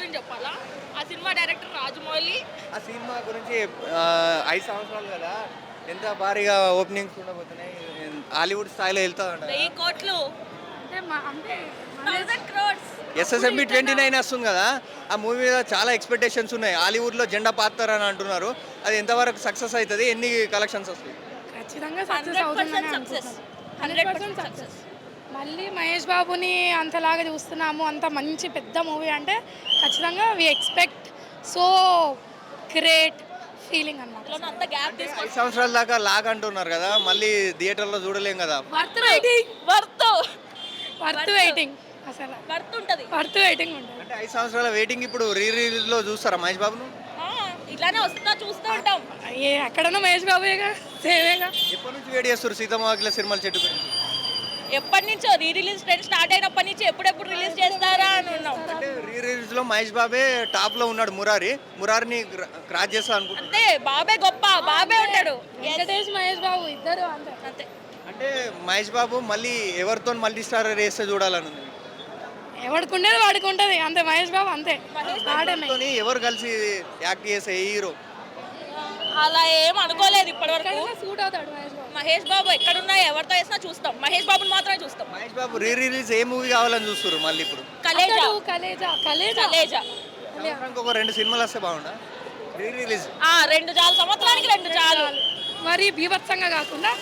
గురించి చెప్పాలా? ఆ సినిమా డైరెక్టర్ రాజమౌళి. ఆ సినిమా గురించి 5 సంవత్సరాలు కదా, ఎంత భారీగా ఓపెనింగ్స్ ఉండబోతున్నాయి, హాలీవుడ్ స్థాయిలో వెళ్తుందంట. 1000 కోట్లు, అంటే అంటే 1000 crores. ఎస్ఎస్ఎంబి 29 వస్తుంది కదా, ఆ మూవీ మీద చాలా ఎక్స్పెక్టేషన్స్ ఉన్నాయి. హాలీవుడ్లో జెండా పాతారని అంటున్నారు. అది ఎంతవరకు సక్సెస్ అవుతుంది, ఎన్ని కలెక్షన్స్ వస్తాయి? ఖచ్చితంగా సక్సెస్ 100% అవుతుందని సక్సెస్. అనుకుంటున్నాం. 100% సక్సెస్. మళ్ళీ మహేష్ బాబుని అంతలాగా చూస్తున్నాము, అంత మంచి పెద్ద మూవీ అంటే ఖచ్చితంగా we expect so great feeling అన్నమాట. అందులో అంత గ్యాప్ 5 తీసుకొని సంవత్సరాల దాకా లాగ్ అంటున్నారు కదా, మళ్ళీ థియేటర్లో చూడలేం కదా. Worth waiting, worth worth waiting, అసలు వర్త్ ఉంటది. వర్త్ వెయిటింగ్ ఉంటుంది. అంటే 5 సంవత్సరాల వెయిటింగ్ ఇప్పుడు రిలీజ్లో చూస్తారా మహేష్ బాబును? ఇట్లానే వస్తున్నా చూస్తూ ఉంటాం. ఎక్కడన్నా మహేష్ బాబుయేగా, సేవేగా. ఎప్పటి నుంచి వెయిట్ చేస్తారు సీతమ్మ వాకిల సినిమాల చెట్టు గురించి? ఎప్పటి నుంచో రిలీజ్ ట్రెండ్ స్టార్ట్ అయినప్పటి నుంచి ఎప్పుడెప్పుడు రిలీజ్ చేస్తారా అని ఉన్నాం. అంటే రిలీజ్లో మహేష్ బాబే టాప్లో ఉన్నాడు. మురారిని క్రాస్ చేస్తా అనుకుంటున్నాను. అంతే, బాబే గొప్ప, బాబే ఉంటాడు. వెంకటేష్ మహేష్ బాబు ఇద్దరు అంతే. అంతే. అంటే మహేష్ బాబు మళ్ళీ ఎవరితో మల్టీ స్టార్ రేస్తే చూడాలని ఉంది. ఎవరికి ఉండేది వాడికి ఉంటుంది అంతే. మహేష్ బాబు అంతే, వాడమే. తోని ఎవరు కలిసి యాక్ట్ చేసే హీరో? అలా ఏం అనుకోలేదు ఇప్పటివరకు. సూట్ అవుతాడు మహేష్ బాబు. మహేష్ బాబు ఎక్కడున్నా ఎవరితో వేసినా చూస్తాం. మహేష్ బాబుని మాత్రమే చూస్తాం. మహేష్ బాబు రిలీజ్ ఏ మూవీ కావాలని చూస్తారు మళ్ళీ ఇప్పుడు? కలేజా. అతడు కలేజా, కలేజా. కలేజా. సంవత్సరానికి ఒక 2 సినిమాలు వస్తే బాగుండా? రిలీజ్ 2 చాలు, సంవత్సరానికి 2 చాలు. మరి బీభత్సంగా కాకుండా